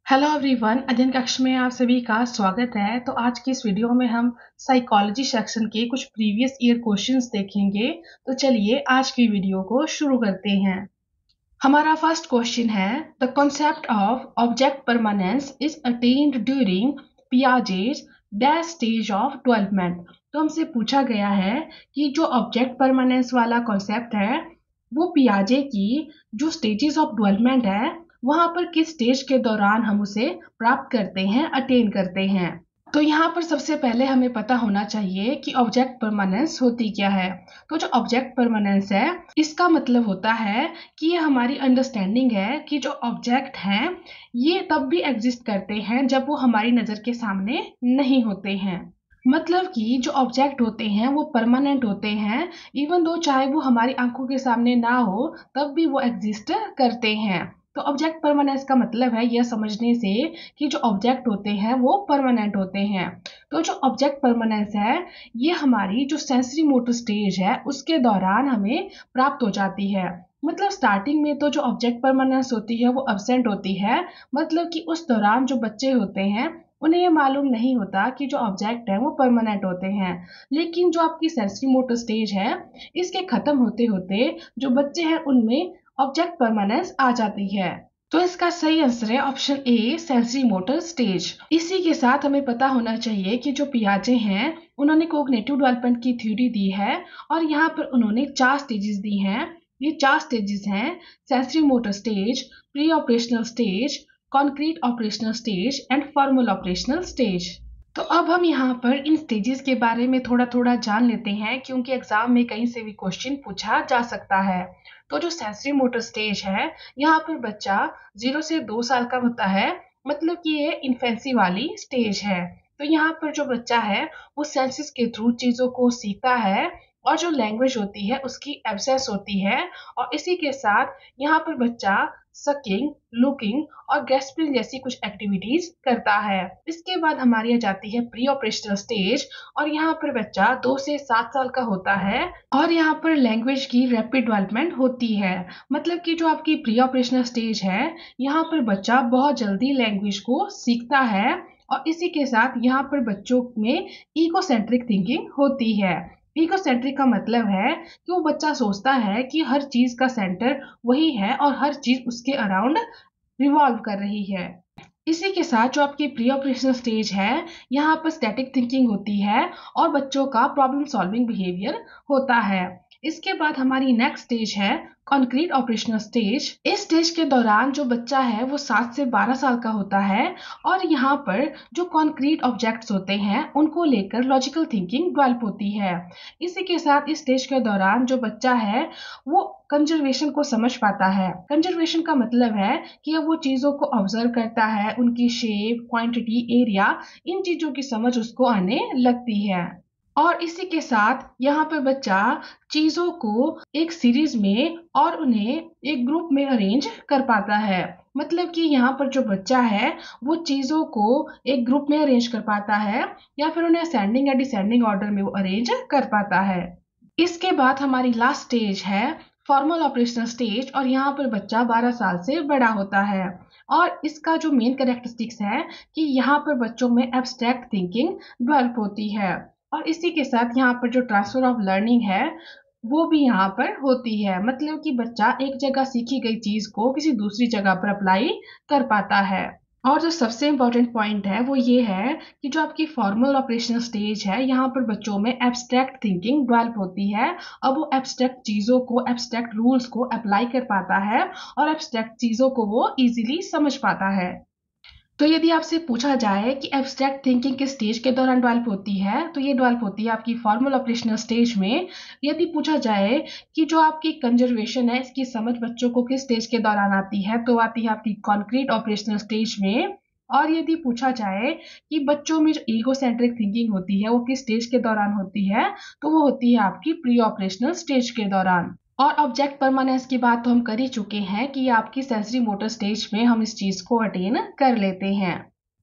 Hello everyone, अध्ययन कक्ष में आप सभी का स्वागत है। तो आज की इस वीडियो में हम साइकोलॉजी सेक्शन के कुछ प्रीवियस ईयर क्वेश्चंस देखेंगे। तो चलिए आज की वीडियो को शुरू करते हैं। हमारा फर्स्ट क्वेश्चन है, the concept of object permanence is attained during Piaget's dash stage of development. तो हमसे पूछा गया है कि जो ऑब्जेक्ट परमानेंस वाला कॉन्सेप्ट है वो पियाजे की जो स्टेजेस ऑफ डेवलपमेंट है वहां पर किस स्टेज के दौरान हम उसे प्राप्त करते हैं, अटेन करते हैं। तो यहाँ पर सबसे पहले हमें पता होना चाहिए कि ऑब्जेक्ट परमानेंस होती क्या है। तो जो ऑब्जेक्ट परमानेंस है इसका मतलब होता है कि ये हमारी अंडरस्टैंडिंग है कि जो ऑब्जेक्ट हैं ये तब भी एग्जिस्ट करते हैं जब वो हमारी नजर के सामने नहीं होते हैं। मतलब कि जो ऑब्जेक्ट होते हैं वो परमानेंट होते हैं, इवन दो चाहे वो हमारी आंखों के सामने ना हो तब भी वो एग्जिस्ट करते हैं। तो ऑब्जेक्ट परमानेंस का मतलब है यह समझने से कि जो ऑब्जेक्ट होते हैं वो परमानेंट होते हैं। तो जो ऑब्जेक्ट परमानेंस है ये हमारी जो सेंसरी मोटर स्टेज है उसके दौरान हमें प्राप्त हो जाती है। मतलब स्टार्टिंग में तो जो ऑब्जेक्ट परमानेंस होती है वो अब्सेंट होती है, मतलब कि उस दौरान जो बच्चे होते हैं उन्हें ये मालूम नहीं होता कि जो ऑब्जेक्ट है वो परमानेंट होते हैं। लेकिन जो आपकी सेंसरी मोटर स्टेज है इसके खत्म होते होते जो बच्चे हैं उनमें ऑब्जेक्ट परमानेंस आ जाती है। तो इसका सही आंसर है option A, sensory motor stage. इसी के साथ हमें पता होना चाहिए कि जो पियाजे हैं उन्होंने कोग्निटिव डेवलपमेंट की थ्योरी दी है और यहाँ पर उन्होंने 4 स्टेजेस दी हैं। ये 4 स्टेजेस हैं, sensory motor stage, pre operational stage, concrete operational stage and formal operational stage. तो अब हम यहाँ पर इन स्टेजेस के बारे में थोड़ा थोड़ा जान लेते हैं क्योंकि एग्जाम में कहीं से भी क्वेश्चन पूछा जा सकता है। तो जो सेंसरी मोटर स्टेज है यहाँ पर बच्चा 0 से 2 साल का होता है, मतलब कि ये इन्फेंसी वाली स्टेज है। तो यहाँ पर जो बच्चा है वो सेंसेस के थ्रू चीजों को सीखता है और जो लैंग्वेज होती है उसकी एब्सेंस होती है। और इसी के साथ यहाँ पर बच्चा सकिंग, लुकिंग और गैस्पिंग जैसी कुछ एक्टिविटीज करता है। इसके बाद हमारी आ जाती है प्री ऑपरेशनल स्टेज और यहाँ पर बच्चा 2 से 7 साल का होता है और यहाँ पर लैंग्वेज की रैपिड डेवलपमेंट होती है। मतलब कि जो आपकी प्री ऑपरेशनल स्टेज है यहाँ पर बच्चा बहुत जल्दी लैंग्वेज को सीखता है और इसी के साथ यहाँ पर बच्चों में इकोसेंट्रिक थिंकिंग होती है। इकोसेंट्रिक का मतलब है कि वो बच्चा सोचता है कि हर चीज का सेंटर वही है और हर चीज उसके अराउंड रिवॉल्व कर रही है। इसी के साथ जो आपकी प्री ऑपरेशनल स्टेज है यहाँ पर स्टैटिक थिंकिंग होती है और बच्चों का प्रॉब्लम सॉल्विंग बिहेवियर होता है। इसके बाद हमारी नेक्स्ट स्टेज है कॉन्क्रीट ऑपरेशनल स्टेज। इस स्टेज के दौरान जो बच्चा है वो 7 से 12 साल का होता है और यहाँ पर जो कॉन्क्रीट ऑब्जेक्ट्स होते हैं उनको लेकर लॉजिकल थिंकिंग डेवलप होती है। इसी के साथ इस स्टेज के दौरान जो बच्चा है वो कंजर्वेशन को समझ पाता है। कंजर्वेशन का मतलब है कि वो चीजों को ऑब्जर्व करता है, उनकी शेप, क्वांटिटी, एरिया, इन चीजों की समझ उसको आने लगती है। और इसी के साथ यहाँ पर बच्चा चीजों को एक सीरीज में और उन्हें एक ग्रुप में अरेंज कर पाता है। मतलब कि यहाँ पर जो बच्चा है वो चीजों को एक ग्रुप में अरेंज कर पाता है या फिर उन्हें असेंडिंग या डिसेंडिंग ऑर्डर में वो अरेंज कर पाता है। इसके बाद हमारी लास्ट स्टेज है फॉर्मल ऑपरेशनल स्टेज और यहाँ पर बच्चा 12 साल से बड़ा होता है और इसका जो मेन कैरेक्टरिस्टिक्स है कि यहाँ पर बच्चों में एब्स्ट्रैक्ट थिंकिंग डेवलप होती है और इसी के साथ यहाँ पर जो ट्रांसफर ऑफ लर्निंग है वो भी यहाँ पर होती है। मतलब कि बच्चा एक जगह सीखी गई चीज को किसी दूसरी जगह पर अप्लाई कर पाता है। और जो सबसे इम्पोर्टेंट पॉइंट है वो ये है कि जो आपकी फॉर्मल ऑपरेशनल स्टेज है यहाँ पर बच्चों में एब्स्ट्रैक्ट थिंकिंग डेवलप होती है। अब वो एब्स्ट्रैक्ट चीजों को, एब्स्ट्रैक्ट रूल्स को अप्लाई कर पाता है और एब्स्ट्रैक्ट चीजों को वो इजीली समझ पाता है। तो यदि आपसे पूछा जाए कि एब्स्ट्रैक्ट थिंकिंग किस स्टेज के दौरान डेवलप होती है तो ये डेवलप होती है आपकी फॉर्मल ऑपरेशनल स्टेज में। यदि पूछा जाए कि जो आपकी कंजर्वेशन है इसकी समझ बच्चों को किस स्टेज के दौरान आती है तो आती है आपकी कॉन्क्रीट ऑपरेशनल स्टेज में। और यदि पूछा जाए कि बच्चों में जो ईगोसेंट्रिक थिंकिंग होती है वो किस स्टेज के दौरान होती है तो वो होती है आपकी प्री ऑपरेशनल स्टेज के दौरान। और ऑब्जेक्ट परमानेंस की बात तो हम कर ही चुके हैं कि आपकी सेंसरी मोटर स्टेज में हम इस चीज को अटेन कर लेते हैं।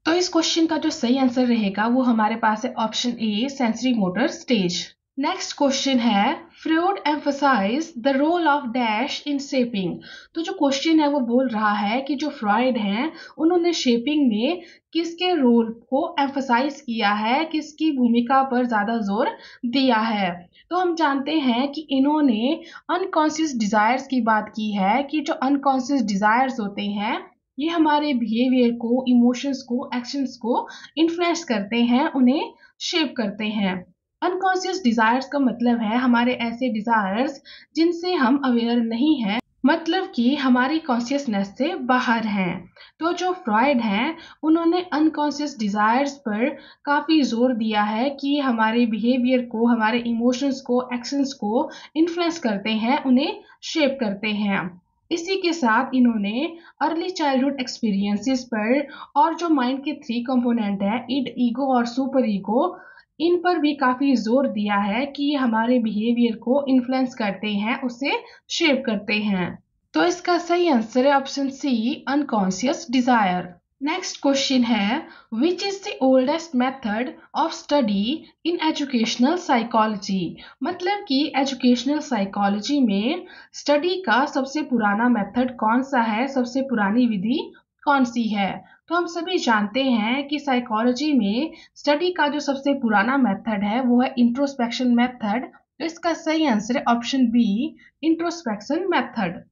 तो इस क्वेश्चन का जो सही आंसर रहेगा वो हमारे पास है option A, sensory motor stage. Next question है Freud emphasize the role of dash in shaping. तो जो क्वेश्चन है वो बोल रहा है कि जो फ्रॉइड हैं उन्होंने शेपिंग में किसके रोल को एम्फसाइज किया है, किसकी भूमिका पर ज्यादा जोर दिया है। तो हम जानते हैं कि इन्होंने अनकॉन्शियस डिजायर्स की बात की है कि जो अनकॉन्शियस डिजायर्स होते हैं ये हमारे बिहेवियर को, इमोशंस को, एक्शंस को इन्फ्लुएंस करते हैं, उन्हें शेप करते हैं। अनकॉन्शियस डिजायर्स का मतलब है हमारे ऐसे डिजायर्स जिनसे हम अवेयर नहीं हैं, मतलब कि हमारी कॉन्शियसनेस से बाहर हैं। तो जो फ्रॉइड हैं उन्होंने अनकॉन्शियस डिजायर्स पर काफी जोर दिया है कि हमारे बिहेवियर को, हमारे इमोशंस को, एक्शंस को इन्फ्लुएंस करते हैं, उन्हें शेप करते हैं। इसी के साथ इन्होंने अर्ली चाइल्डहुड एक्सपीरियंसेस पर और जो माइंड के 3 कंपोनेंट है, इड, ईगो और सुपर ईगो, इन पर भी काफी जोर दिया है कि ये हमारे बिहेवियर को इन्फ्लुएंस करते हैं, उसे शेप करते हैं। तो इसका सही आंसर है option C, unconscious desire. Next question है which is the oldest method of study in educational psychology. मतलब कि एजुकेशनल साइकोलॉजी में स्टडी का सबसे पुराना मेथड कौन सा है, सबसे पुरानी विधि कौन सी है। तो हम सभी जानते हैं कि साइकोलॉजी में स्टडी का जो सबसे पुराना मेथड है वो है इंट्रोस्पेक्शन मेथड। तो इसका सही आंसर है option B, introspection method.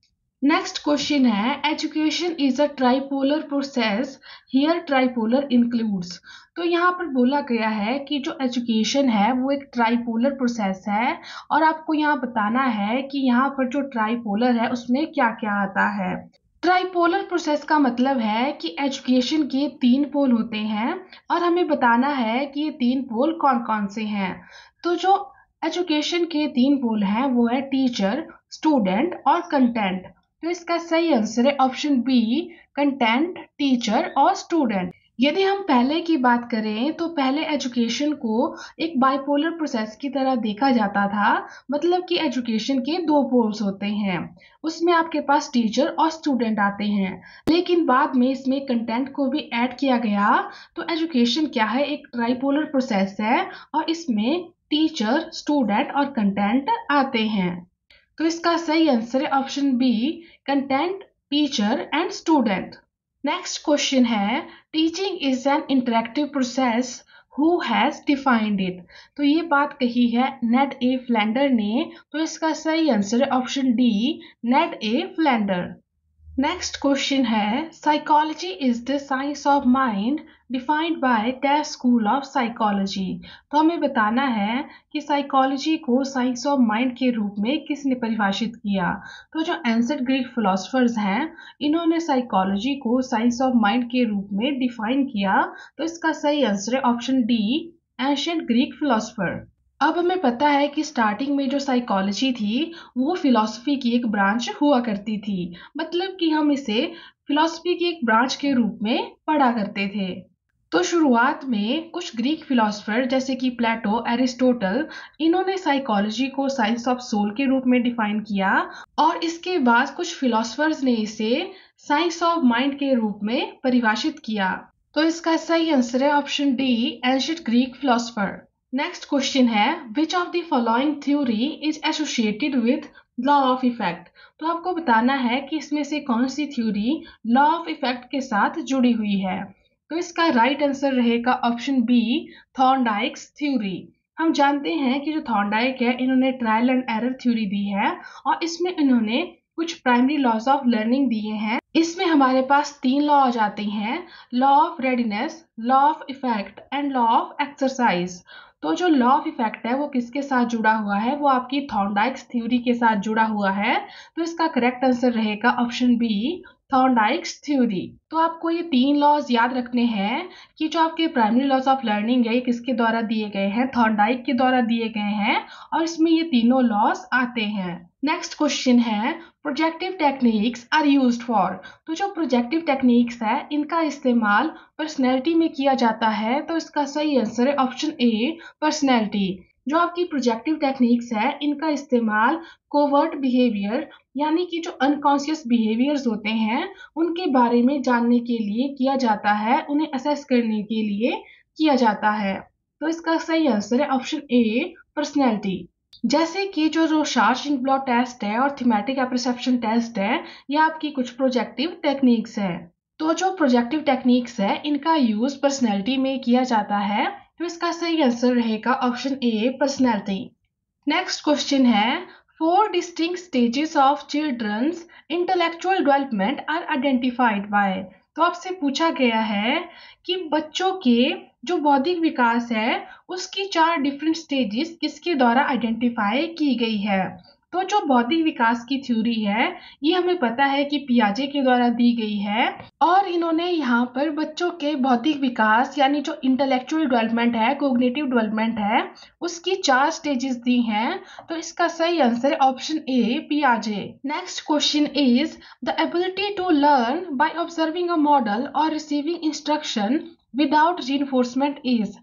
Next question है education is a tripolar process, here tripolar includes. तो यहाँ पर बोला गया है कि जो एजुकेशन है वो एक ट्राइपोलर प्रोसेस है और आपको यहाँ बताना है कि यहाँ पर जो ट्राइपोलर है उसमें क्या क्या आता है। ट्राइपोलर प्रोसेस का मतलब है कि एजुकेशन के 3 पोल होते हैं और हमें बताना है कि ये 3 पोल कौन कौन से हैं। तो जो एजुकेशन के 3 पोल हैं वो है टीचर, स्टूडेंट और कंटेंट। तो इसका सही आंसर है ऑप्शन बी, कंटेंट, टीचर और स्टूडेंट। यदि हम पहले की बात करें तो पहले एजुकेशन को एक बाइपोलर प्रोसेस की तरह देखा जाता था, मतलब कि एजुकेशन के 2 पोल्स होते हैं, उसमें आपके पास टीचर और स्टूडेंट आते हैं। लेकिन बाद में इसमें कंटेंट को भी ऐड किया गया। तो एजुकेशन क्या है, एक ट्राइपोलर प्रोसेस है और इसमें टीचर, स्टूडेंट और कंटेंट आते हैं। तो इसका सही आंसर है option B, content, teacher and student. Next question है teaching is an interactive process, who has defined it. तो ये बात कही है नेड ए फ्लैंडर ने। तो इसका सही आंसर है ऑप्शन डी, नेड ए फ्लैंडर। नेक्स्ट क्वेश्चन है psychology is the science of mind defined by that school of psychology. तो हमें बताना है कि साइकोलॉजी को साइंस ऑफ माइंड के रूप में किसने परिभाषित किया। तो जो एंशिएंट ग्रीक फिलोसफर्स हैं इन्होंने साइकोलॉजी को साइंस ऑफ माइंड के रूप में डिफाइन किया। तो इसका सही आंसर है option D, ancient Greek philosopher. अब हमें पता है कि स्टार्टिंग में जो साइकोलॉजी थी वो फिलॉसफी की एक ब्रांच हुआ करती थी, मतलब कि हम इसे फिलॉसफी की एक ब्रांच के रूप में पढ़ा करते थे। तो शुरुआत में कुछ ग्रीक फिलोसफर जैसे कि प्लेटो, एरिस्टोटल, इन्होंने साइकोलॉजी को साइंस ऑफ सोल के रूप में डिफाइन किया और इसके बाद कुछ फिलोसफर्स ने इसे साइंस ऑफ माइंड के रूप में परिभाषित किया। तो इसका सही आंसर है option D, ancient Greek philosopher. Next question है which of the following theory is associated with law of effect. तो आपको बताना है कि इसमें से कौन सी थ्योरी लॉ ऑफ इफेक्ट के साथ जुड़ी हुई है। तो इसका राइट आंसर रहेगा ऑप्शन बी, थॉर्नडाइक्स थ्योरी। हम जानते हैं कि जो थॉर्नडाइक है इन्होंने ट्रायल एंड एरर थ्योरी दी है और इसमें इन्होंने कुछ प्राइमरी लॉज ऑफ लर्निंग दिए हैं। इसमें हमारे पास 3 लॉ आ जाते हैं, law of readiness, law of effect and law of exercise. तो जो लॉ ऑफ इफेक्ट है वो किसके साथ जुड़ा हुआ है, वो आपकी थॉर्नडाइक्स थ्योरी के साथ जुड़ा हुआ है। तो इसका करेक्ट आंसर रहेगा ऑप्शन बी, थॉर्नडाइक्स थ्योरी। तो आपको ये 3 लॉज याद रखने हैं कि जो आपके प्राइमरी लॉज ऑफ लर्निंग है ये किसके द्वारा दिए गए हैं, थॉर्नडाइक के द्वारा दिए गए हैं और इसमें ये तीनों लॉज आते हैं। नेक्स्ट क्वेश्चन है projective techniques are used for. तो जो प्रोजेक्टिव टेक्निक्स है इनका इस्तेमाल पर्सनैलिटी में किया जाता है। तो इसका सही आंसर है ऑप्शन ए, पर्सनैलिटी। जो आपकी प्रोजेक्टिव टेक्निक्स है इनका इस्तेमाल कोवर्ट बिहेवियर यानी कि जो अनकॉन्शियस बिहेवियर्स होते हैं उनके बारे में जानने के लिए किया जाता है, उन्हें असेस करने के लिए किया जाता है। तो इसका सही आंसर है ऑप्शन ए पर्सनैलिटी। जैसे कि जो रोशार्ड रिंग ब्लॉट टेस्ट है और थीमेटिक एप्रिसेप्शन टेस्ट है, ये आपकी कुछ प्रोजेक्टिव टेक्निक्स है। तो जो प्रोजेक्टिव टेक्निक्स है इनका यूज पर्सनैलिटी में किया जाता है, तो इसका सही आंसर रहेगा option A personality. Next question है, 4 distinct stages of children's intellectual development are identified by। तो आपसे पूछा गया है कि बच्चों के जो बौद्धिक विकास है उसकी 4 डिफरेंट स्टेजेस किसके द्वारा आइडेंटिफाई की गई है। तो जो बौद्धिक विकास की थ्योरी है ये हमें पता है कि पियाजे के द्वारा दी गई है, और इन्होंने यहाँ पर बच्चों के बौद्धिक विकास यानी जो इंटेलेक्चुअल डेवलपमेंट है, कोग्निटिव डेवलपमेंट है, उसकी 4 स्टेजेस दी हैं। तो इसका सही आंसर है ऑप्शन ए पियाजे। Next question is the ability to learn by observing a model और receiving instruction without reinforcement is.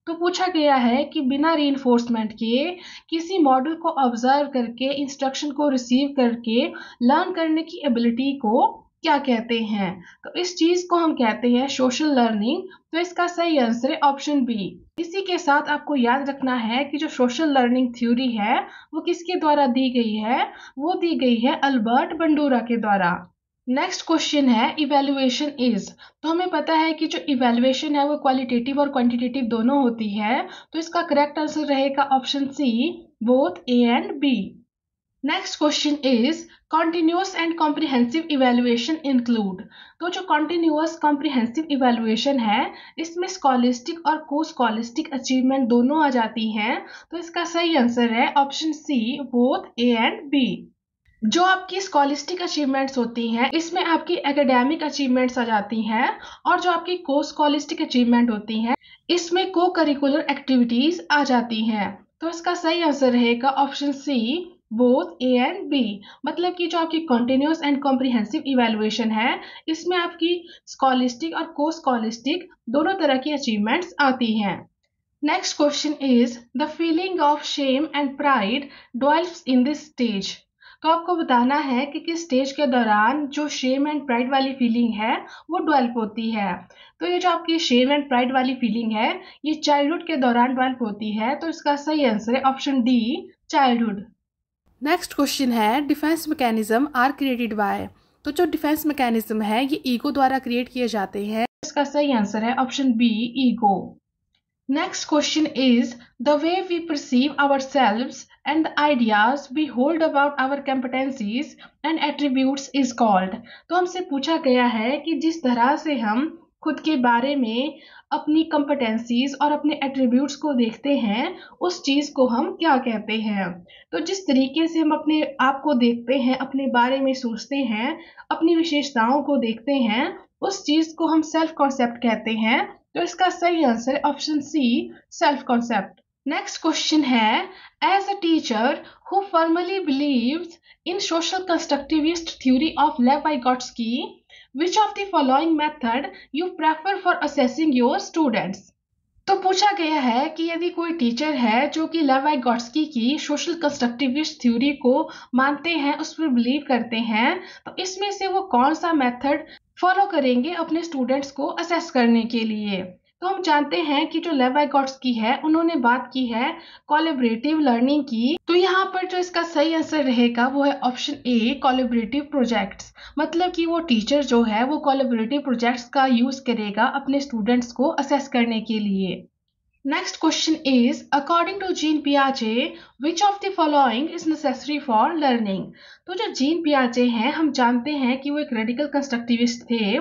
तो पूछा गया है कि बिना रीइंफोर्समेंट के किसी मॉडल को ऑब्जर्व करके इंस्ट्रक्शन को रिसीव करके लर्न करने की एबिलिटी को क्या कहते हैं। तो इस चीज को हम कहते हैं सोशल लर्निंग। तो इसका सही आंसर है ऑप्शन बी। इसी के साथ आपको याद रखना है कि जो सोशल लर्निंग थ्योरी है वो किसके द्वारा दी गई है, वो दी गई है अल्बर्ट बंडूरा के द्वारा। नेक्स्ट क्वेश्चन है इवेल्युएशन इज। तो हमें पता है कि जो इवेल्युएशन है वो क्वालिटेटिव और क्वांटिटेटिव दोनों होती है, तो इसका करेक्ट आंसर रहेगा option C both A and B. Next question is continuous and comprehensive evaluation include. तो जो कॉन्टिन्यूअस कॉम्प्रिहेंसिव इवेल्युएशन है इसमें स्कॉलिस्टिक और को स्कॉलिस्टिक अचीवमेंट दोनों आ जाती हैं, तो इसका सही आंसर है option C both A and B. जो आपकी स्कॉलिस्टिक अचीवमेंट्स होती हैं इसमें आपकी एकेडमिक अचीवमेंट्स आ जाती हैं, और जो आपकी को स्कॉलिस्टिक अचीवमेंट होती हैं इसमें को करिकुलर एक्टिविटीज आ जाती हैं। तो इसका सही आंसर रहेगा option C both A and B. मतलब कि जो आपकी कॉन्टिन्यूअस एंड कॉम्प्रिहेंसिव इवेल्युएशन है इसमें आपकी स्कॉलिस्टिक और को स्कॉलिस्टिक दोनों तरह की अचीवमेंट्स आती हैं। Next question is the feeling of shame and pride develops in this stage. तो आपको बताना है कि किस स्टेज के दौरान जो शेम एंड प्राइड वाली फीलिंग है वो डेवलप होती है। तो ये जो आपकी शेम एंड प्राइड वाली फीलिंग है ये चाइल्डहुड के दौरान डेवलप होती है, तो इसका सही आंसर है option D childhood. Next question है defense mechanism are created by. तो जो डिफेंस मैकेनिज्म है ये ईगो द्वारा क्रिएट किए जाते हैं, इसका सही आंसर है option B ego. Next question is the way we perceive ourselves and the ideas we hold about our competencies and attributes is called। तो हमसे पूछा गया है कि जिस तरह से हम खुद के बारे में अपनी competencies और अपने attributes को देखते हैं उस चीज को हम क्या कहते हैं। तो जिस तरीके से हम अपने आप को देखते हैं, अपने बारे में सोचते हैं, अपनी विशेषताओं को देखते हैं, उस चीज को हम सेल्फ कॉन्सेप्ट कहते हैं। तो इसका सही answer option C self concept. Next question है as a teacher who firmly believes in social constructivist theory of Lev Vygotsky which of the following method you prefer for assessing your students. तो पूछा गया है कि यदि कोई teacher है जो कि लेव वाइगोट्स्की की सोशल कंस्ट्रक्टिविस्ट थ्योरी को मानते हैं, उस पर बिलीव करते हैं, तो इसमें से वो कौन सा मेथड फॉलो करेंगे अपने स्टूडेंट्स को असेस करने के लिए। तो हम जानते हैं कि जो लेव वाइगोट्स्की है उन्होंने बात की है कोलैबोरेटिव लर्निंग की। तो यहाँ पर जो इसका सही आंसर रहेगा वो है ऑप्शन ए कोलैबोरेटिव प्रोजेक्ट्स। मतलब कि वो टीचर जो है वो कोलैबोरेटिव प्रोजेक्ट्स का यूज करेगा अपने स्टूडेंट्स को असेस करने के लिए। Next question is according to Jean Piaget which of the following is necessary for learning। तो जो जीन पियाजे हैं हम जानते हैं कि वो एक रेडिकल कंस्ट्रक्टिविस्ट थे।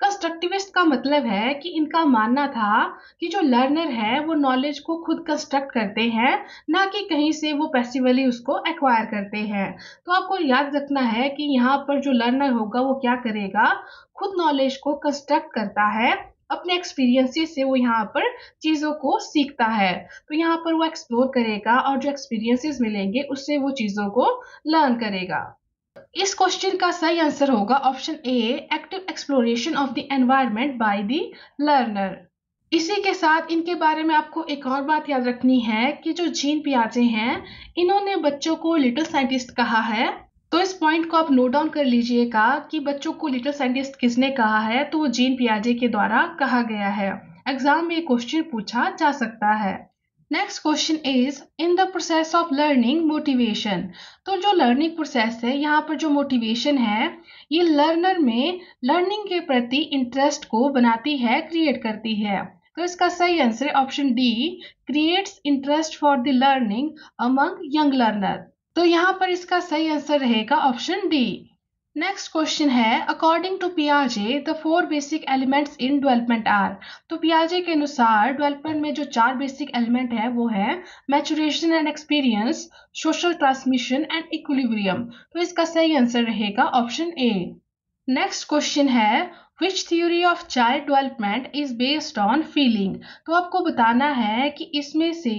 कंस्ट्रक्टिविस्ट का मतलब है कि इनका मानना था कि जो लर्नर है वो नॉलेज को खुद कंस्ट्रक्ट करते हैं, ना कि कहीं से वो पैसिवली उसको एक्वायर करते हैं। तो आपको याद रखना है कि यहाँ पर जो लर्नर होगा वो क्या करेगा, खुद नॉलेज को कंस्ट्रक्ट करता है, अपने एक्सपीरियंसेस से वो यहाँ पर चीज़ों को सीखता है। तो यहाँ पर वो एक्सप्लोर करेगा और जो एक्सपीरियंसेस मिलेंगे उससे वो चीज़ों को लर्न करेगा। इस क्वेश्चन का सही आंसर होगा option A active exploration of the environment by the learner. इसी के साथ इनके बारे में आपको एक और बात याद रखनी है कि जो जीन पियाजे हैं इन्होंने बच्चों को लिटिल साइंटिस्ट कहा है। तो इस पॉइंट को आप नोट डाउन कर लीजिएगा कि बच्चों को लिटिल साइंटिस्ट किसने कहा है, तो वो जीन पियाजे के द्वारा कहा गया है। एग्जाम में क्वेश्चन पूछा जा सकता है। Next question is in the process of learning motivation. तो जो लर्निंग प्रोसेस है, यहाँ पर जो मोटिवेशन है ये लर्नर में लर्निंग के प्रति इंटरेस्ट को बनाती है, क्रिएट करती है। तो इसका सही आंसर है option D, creates interest for the learning among young learner. तो यहाँ पर इसका सही आंसर रहेगा ऑप्शन डी। नेक्स्ट क्वेश्चन है अकॉर्डिंग टू पियाजे the 4 basic elements in development are. तो पियाजे के अनुसार डेवलपमेंट में जो 4 बेसिक एलिमेंट है वो है maturation and experience, social transmission and equilibrium. तो इसका सही आंसर रहेगा ऑप्शन ए। नेक्स्ट क्वेश्चन है विच theory of child development is based on feeling. तो आपको बताना है कि इसमें से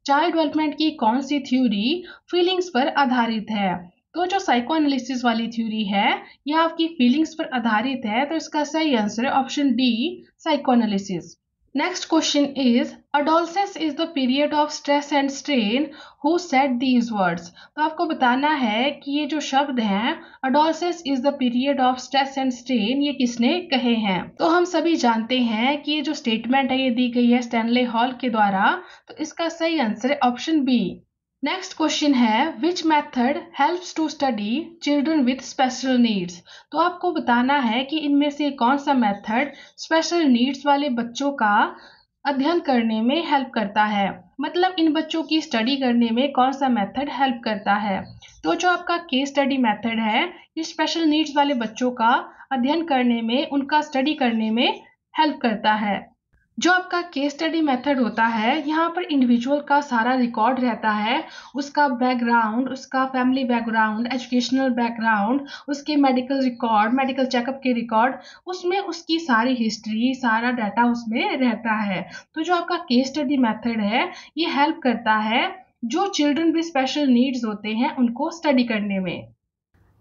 चाइल्ड डेवलपमेंट की कौन सी थ्योरी फीलिंग्स पर आधारित है। तो जो साइको एनालिसिस वाली थ्योरी है यह आपकी फीलिंग्स पर आधारित है, तो इसका सही आंसर है option D, psycho analysis. Next question is adolescence is the period of stress and strain, who said these words. तो आपको बताना है कि ये जो शब्द हैं adolescence is the period of stress and strain, ये किसने कहे हैं। तो हम सभी जानते हैं कि ये जो स्टेटमेंट है ये दी गई है स्टैनले हॉल के द्वारा, तो इसका सही आंसर है ऑप्शन बी। नेक्स्ट क्वेश्चन है which method helps to study children with special needs. तो आपको बताना है कि इनमें से कौन सा मेथड स्पेशल नीड्स वाले बच्चों का अध्ययन करने में हेल्प करता है, मतलब इन बच्चों की स्टडी करने में कौन सा मेथड हेल्प करता है। तो जो आपका केस स्टडी मेथड है ये स्पेशल नीड्स वाले बच्चों का अध्ययन करने में, उनका स्टडी करने में हेल्प करता है। जो आपका केस स्टडी मेथड होता है यहाँ पर इंडिविजुअल का सारा रिकॉर्ड रहता है, उसका बैकग्राउंड, उसका फैमिली बैकग्राउंड, एजुकेशनल बैकग्राउंड, उसके मेडिकल रिकॉर्ड, मेडिकल चेकअप के रिकॉर्ड, उसमें उसकी सारी हिस्ट्री, सारा डाटा उसमें रहता है। तो जो आपका केस स्टडी मेथड है ये हेल्प करता है जो चिल्ड्रन विद स्पेशल नीड्स होते हैं उनको स्टडी करने में।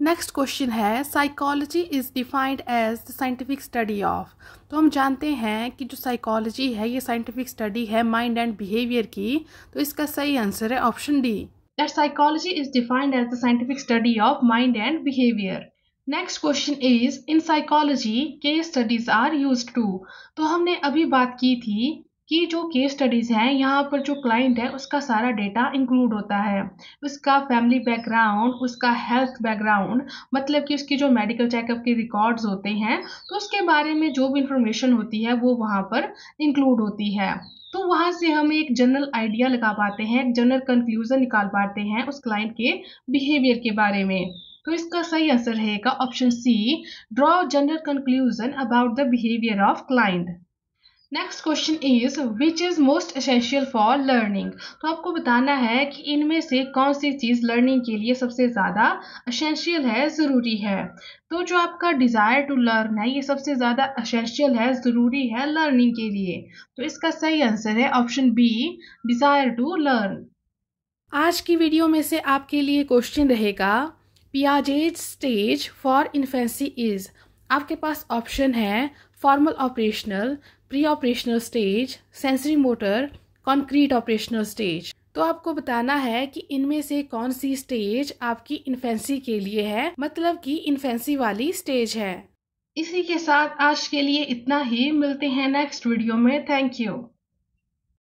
नेक्स्ट क्वेश्चन है psychology is defined as the scientific study of. तो हम जानते हैं कि जो साइकोलॉजी है ये साइंटिफिक स्टडी है माइंड एंड बिहेवियर की, तो इसका सही आंसर है option D, that psychology is defined as the scientific study of mind and behaviour. Next question is in psychology case studies are used to. तो हमने अभी बात की थी कि जो केस स्टडीज हैं यहाँ पर जो क्लाइंट है उसका सारा डेटा इंक्लूड होता है, उसका फैमिली बैकग्राउंड, उसका हेल्थ बैकग्राउंड, मतलब कि उसकी जो मेडिकल चेकअप के रिकॉर्ड्स होते हैं तो उसके बारे में जो भी इंफॉर्मेशन होती है वो वहाँ पर इंक्लूड होती है। तो वहाँ से हम एक जनरल आइडिया लगा पाते हैं, एक जनरल कंक्लूजन निकाल पाते हैं उस क्लाइंट के बिहेवियर के बारे में। तो इसका सही आंसर रहेगा option C, draw general conclusion about the behaviour of client. Next question is which is most essential for learning. तो आपको बताना है कि इनमें से कौन सी चीज लर्निंग के लिए सबसे ज्यादा एसेंशियल है, जरूरी है। तो जो आपका डिजायर टू लर्न है ये सबसे ज्यादा एसेंशियल है, जरूरी है लर्निंग के लिए। तो इसका सही आंसर है option B, desire to learn. आज की वीडियो में से आपके लिए क्वेश्चन रहेगा Piaget's stage for infancy is. आपके पास ऑप्शन है formal operational, pre operational stage, sensory motor, concrete operational stage. तो आपको बताना है कि इनमें से कौन सी स्टेज आपकी इन्फेंसी के लिए है, मतलब कि इन्फेंसी वाली स्टेज है। इसी के साथ आज के लिए इतना ही, मिलते हैं नेक्स्ट वीडियो में। Thank you.